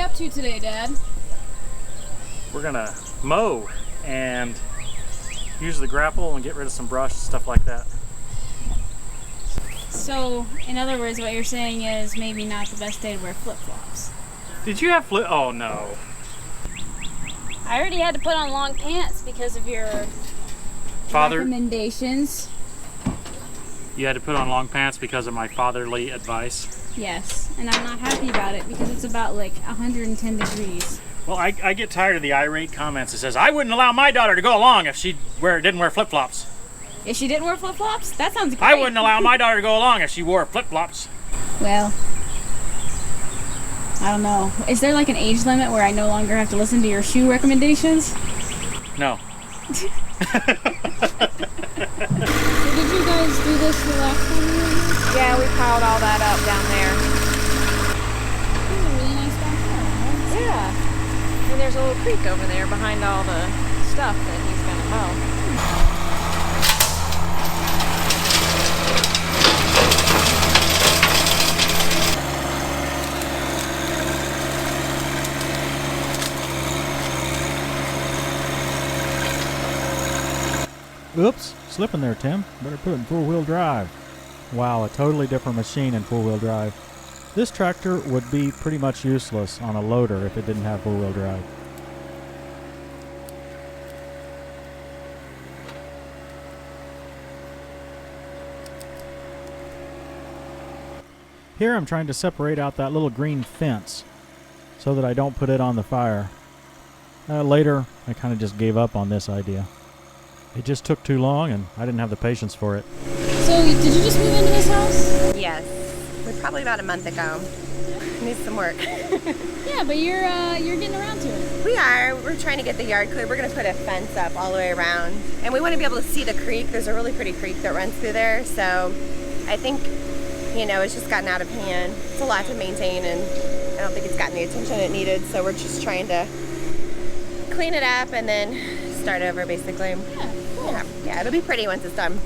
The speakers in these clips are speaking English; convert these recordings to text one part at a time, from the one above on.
up to today, Dad? We're gonna mow and use the grapple and get rid of some brush, stuff like that. So, in other words, what you're saying is maybe not the best day to wear flip-flops. Did you have oh no. I already had to put on long pants because of your recommendations. You had to put on long pants because of my fatherly advice? Yes, and I'm not happy about it because it's about like 110 degrees. Well, I get tired of the irate comments that says, I wouldn't allow my daughter to go along if she didn't wear flip-flops. If she didn't wear flip-flops? That sounds great. I wouldn't allow my daughter to go along if she wore flip-flops. Well, I don't know. Is there like an age limit where I no longer have to listen to your shoe recommendations? No. So did you guys do this the last time you were here? Yeah, we piled all that up down there. This is a really nice backyard, right? Yeah. And there's a little creek over there behind all the stuff that he's gonna mow. Oops, slipping there, Tim. Better put it in four-wheel drive. Wow, a totally different machine in four-wheel drive. This tractor would be pretty much useless on a loader if it didn't have four-wheel drive. Here I'm trying to separate out that little green fence so that I don't put it on the fire. Later, I kind of just gave up on this idea. It just took too long, and I didn't have the patience for it. So, did you just move into this house? Yes. Probably about a month ago. Needs some work. Yeah, but you're getting around to it. We are. We're trying to get the yard clear. We're going to put a fence up all the way around. And we want to be able to see the creek. There's a really pretty creek that runs through there. So I think, it's just gotten out of hand. It's a lot to maintain, and I don't think it's gotten the attention it needed. So we're just trying to clean it up and then start over, basically. Yeah, cool. Yeah, it'll be pretty once it's done.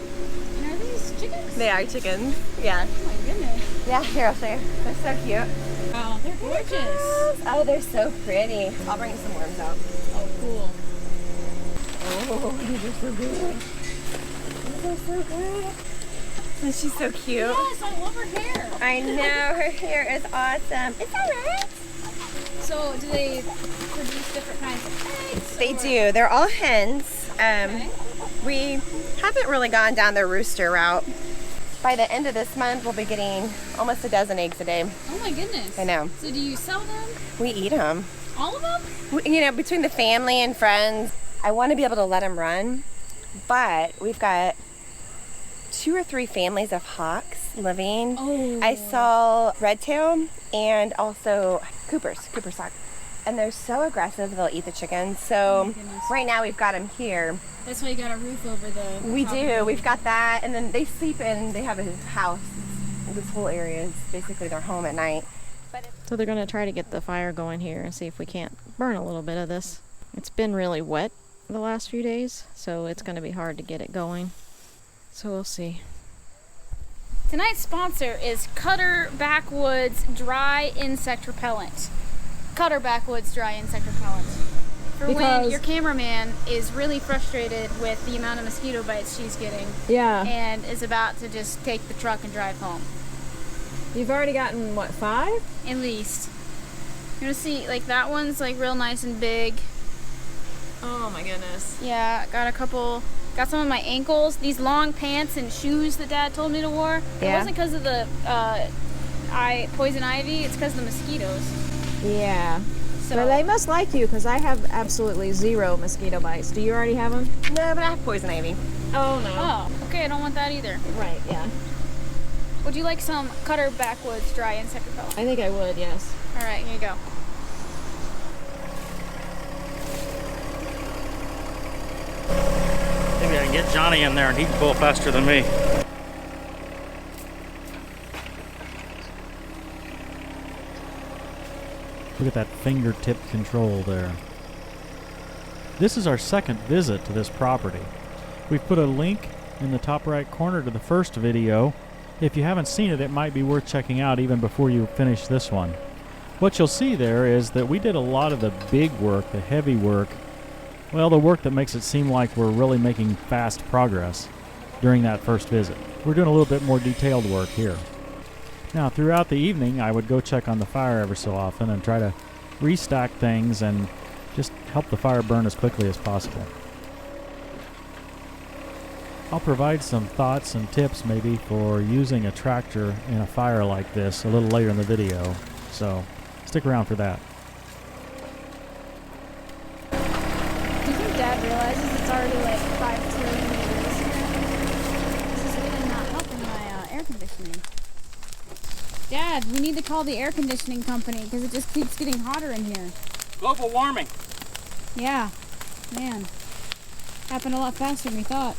And are these chickens? They are chickens. Yeah. Oh my goodness. Yeah, here, I'll show you. They're so cute. Wow, they're gorgeous. Oh, they're so pretty. I'll bring you some worms out. Oh, cool. Oh, these are so good. These are so good. And she's so cute. Yes, I love her hair. I know, her hair is awesome. It's alright. So, do they produce different kinds of eggs? They do. They're all hens. Okay. We haven't really gone down the rooster route. By the end of this month, we'll be getting almost a dozen eggs a day. Oh my goodness. I know. So do you sell them? We eat them. All of them? Between the family and friends, I want to be able to let them run, but we've got 2 or 3 families of hawks living. Oh. I saw red-tailed and also Cooper's hawk. And they're so aggressive, they'll eat the chickens. So right now we've got them here. That's why you got a roof over the We top of do. the We've got that. And then they sleep in, they have a house. This whole area is basically their home at night. So they're going to try to get the fire going here and see if we can't burn a little bit of this. It's been really wet the last few days, so it's going to be hard to get it going. So we'll see. Tonight's sponsor is Cutter Backwoods Dry Insect Repellent. Cutter Backwoods Dry Insect Repellent. For when your cameraman is really frustrated with the amount of mosquito bites she's getting. Yeah. And is about to just take the truck and drive home. You've already gotten, what, 5? At least. You're gonna see, like, that one's like real nice and big. Oh my goodness. Yeah, got some of my ankles, these long pants and shoes that Dad told me to wear. Yeah. It wasn't because of the poison ivy, it's because of the mosquitoes. Yeah. So, But they must like you, because I have absolutely 0 mosquito bites. Do you already have them? No, but I have poison ivy. Oh, no. oh, okay, I don't want that either. Right, yeah. Would you like some Cutter Backwoods Dry Insect Repellent? I think I would, yes. All right, here you go. Maybe I can get Johnny in there and he can pull faster than me. Look at that fingertip control there. This is our second visit to this property. We've put a link in the top right corner to the first video. If you haven't seen it, it might be worth checking out even before you finish this one. What you'll see there is that we did a lot of the big work, the heavy work, well, the work that makes it seem like we're really making fast progress during that first visit. We're doing a little bit more detailed work here. Now, throughout the evening, I would go check on the fire ever so often and try to restack things and just help the fire burn as quickly as possible. I'll provide some thoughts and tips maybe for using a tractor in a fire like this a little later in the video, so stick around for that. Do you think Dad realizes it's already like 5 trillion degrees here? This is really not helping my air conditioning. Dad, we need to call the air conditioning company because it just keeps getting hotter in here. Global warming. Yeah, man. Happened a lot faster than we thought.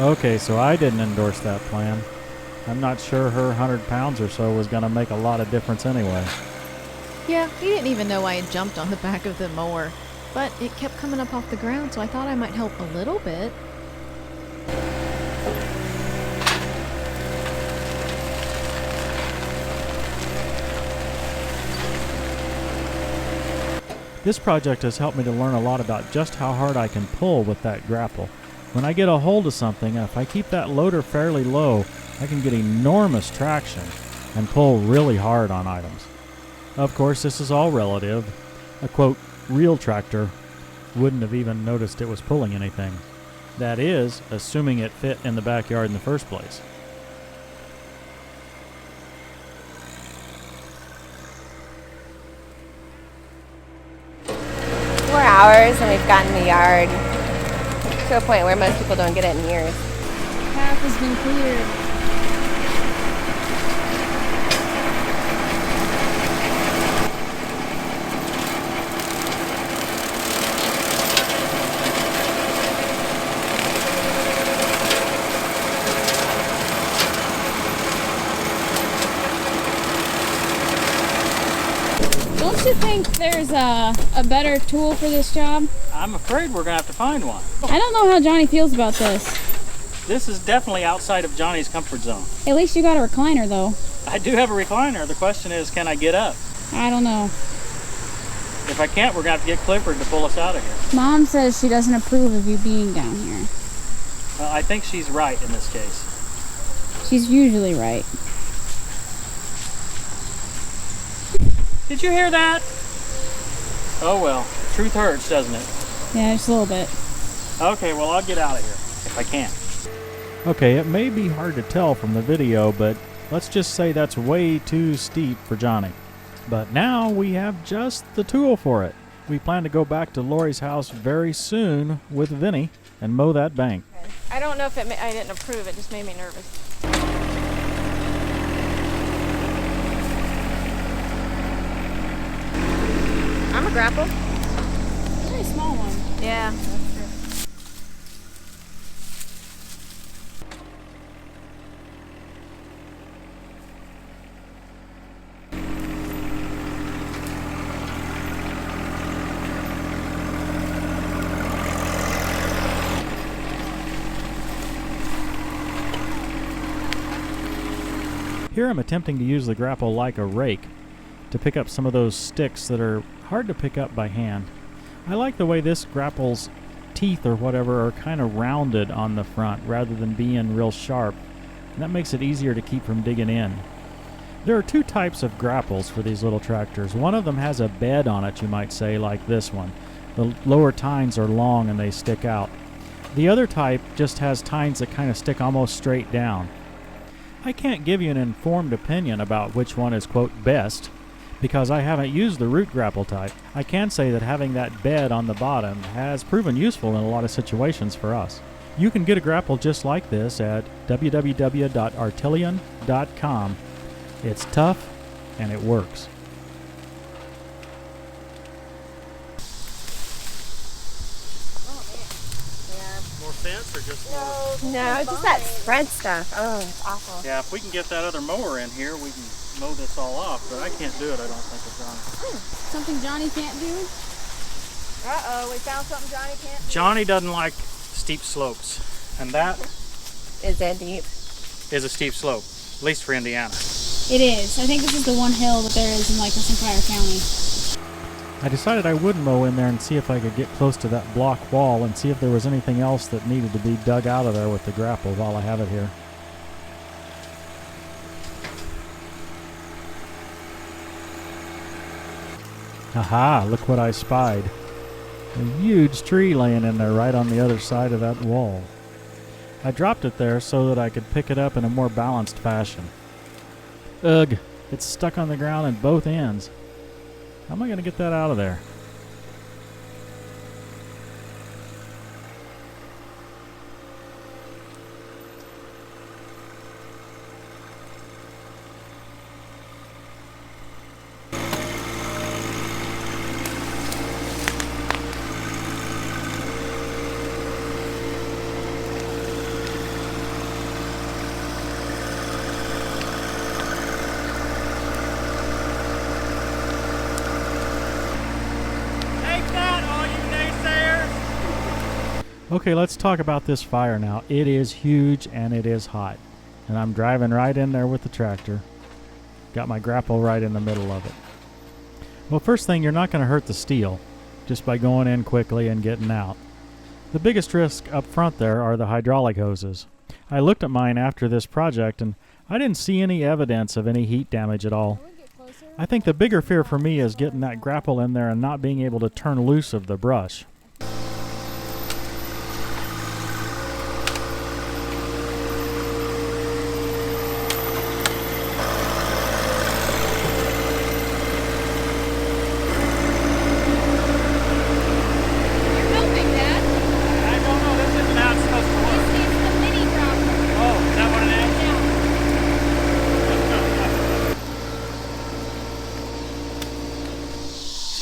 Okay, so I didn't endorse that plan. I'm not sure her 100 pounds or so was going to make a lot of difference anyway. Yeah, he didn't even know I had jumped on the back of the mower. But it kept coming up off the ground, so I thought I might help a little bit. This project has helped me to learn a lot about just how hard I can pull with that grapple. When I get a hold of something, if I keep that loader fairly low, I can get enormous traction and pull really hard on items. Of course, this is all relative. A quote, real tractor wouldn't have even noticed it was pulling anything. That is, assuming it fit in the backyard in the first place. Hours and we've gotten the yard to a point where most people don't get it in years. Path has been cleared. Don't you think there's a better tool for this job? I'm afraid we're going to have to find one. I don't know how Johnny feels about this. This is definitely outside of Johnny's comfort zone. At least you got a recliner, though. I do have a recliner. The question is, can I get up? I don't know. If I can't, we're going to have to get Clifford to pull us out of here. Mom says she doesn't approve of you being down here. Well, I think she's right in this case. She's usually right. Did you hear that? Oh well, truth hurts, doesn't it? Yeah, just a little bit. Okay, well I'll get out of here, if I can. Okay, it may be hard to tell from the video, but let's just say that's way too steep for Johnny. But now we have just the tool for it. We plan to go back to Lori's house very soon with Vinny and mow that bank. I don't know if I didn't approve, it just made me nervous. I'm a Grapple. Very small one. Yeah. That's true. Here I'm attempting to use the grapple like a rake to pick up some of those sticks that are hard to pick up by hand. I like the way this grapple's teeth or whatever are kind of rounded on the front rather than being real sharp. And that makes it easier to keep from digging in. There are two types of grapples for these little tractors. One of them has a bed on it, you might say, like this one. The lower tines are long and they stick out. The other type just has tines that kind of stick almost straight down. I can't give you an informed opinion about which one is, quote, best, because I haven't used the root grapple type. I can say that having that bed on the bottom has proven useful in a lot of situations for us. You can get a grapple just like this at www.artillion.com. It's tough and it works. fence or just? No, just that spread stuff. Oh, it's awful. Yeah, if we can get that other mower in here, we can mow this all off, but I can't do it, I don't think, with Johnny. Something Johnny can't do? Uh-oh, we found something Johnny can't do. Johnny doesn't like steep slopes, and that Is that deep? is a steep slope, at least for Indiana. It is. I think this is the one hill that there is in like Empire County. I decided I would mow in there and see if I could get close to that block wall and see if there was anything else that needed to be dug out of there with the grapple while I have it here. Aha, look what I spied. A huge tree laying in there right on the other side of that wall. I dropped it there so that I could pick it up in a more balanced fashion. Ugh, it's stuck on the ground at both ends. How am I going to get that out of there? Okay, let's talk about this fire now. It is huge and it is hot. And I'm driving right in there with the tractor. Got my grapple right in the middle of it. Well, first thing, you're not going to hurt the steel just by going in quickly and getting out. The biggest risk up front there are the hydraulic hoses. I looked at mine after this project and I didn't see any evidence of any heat damage at all. I think the bigger fear for me is getting that grapple in there and not being able to turn loose of the brush.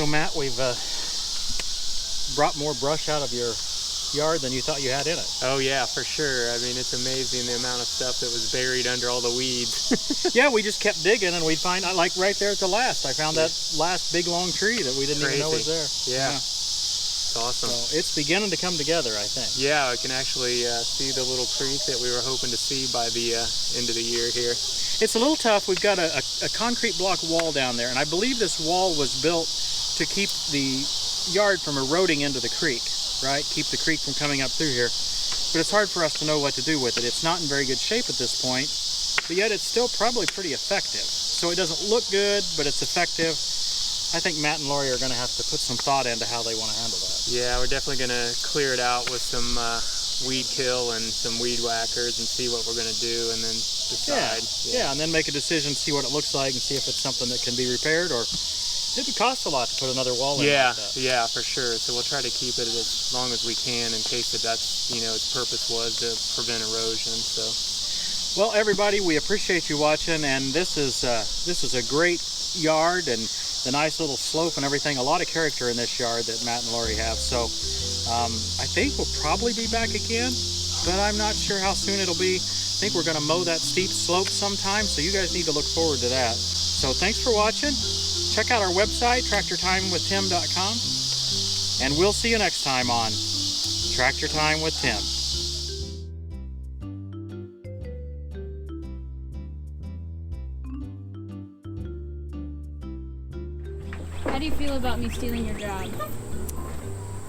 So Matt, we've brought more brush out of your yard than you thought you had in it. Oh yeah, for sure. I mean, it's amazing the amount of stuff that was buried under all the weeds. Yeah, we just kept digging and we'd find, like right there at the last, I found that last big long tree that we didn't even know was there. Yeah. It's awesome. So it's beginning to come together, I think. Yeah, I can actually see the little creek that we were hoping to see by the end of the year here. It's a little tough. We've got a concrete block wall down there, and I believe this wall was built to keep the yard from eroding into the creek, right? Keep the creek from coming up through here. But it's hard for us to know what to do with it. It's not in very good shape at this point, but yet it's still probably pretty effective. So it doesn't look good, but it's effective. I think Matt and Lori are going to have to put some thought into how they want to handle that. Yeah, we're definitely going to clear it out with some weed kill and some weed whackers and see what we're going to do and then decide. Yeah, and then make a decision, see what it looks like, and see if it's something that can be repaired, or it would cost a lot to put another wall in. Yeah, like that. yeah, for sure. So we'll try to keep it as long as we can in case that's, its purpose was to prevent erosion. So, well, everybody, we appreciate you watching, and this is a great yard and the nice little slope and everything. A lot of character in this yard that Matt and Lori have. So I think we'll probably be back again, but I'm not sure how soon it'll be. I think we're going to mow that steep slope sometime, so you guys need to look forward to that. So thanks for watching. Check out our website, tractortimewithtim.com, and we'll see you next time on Tractor Time with Tim. How do you feel about me stealing your job?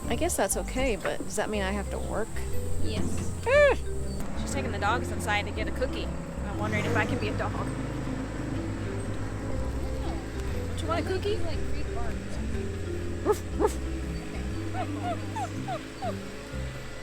I guess that's okay, but does that mean I have to work? Yes. She's taking the dogs inside to get a cookie. I'm wondering if I can be a dog. Do you want a cookie? Like Greek bark.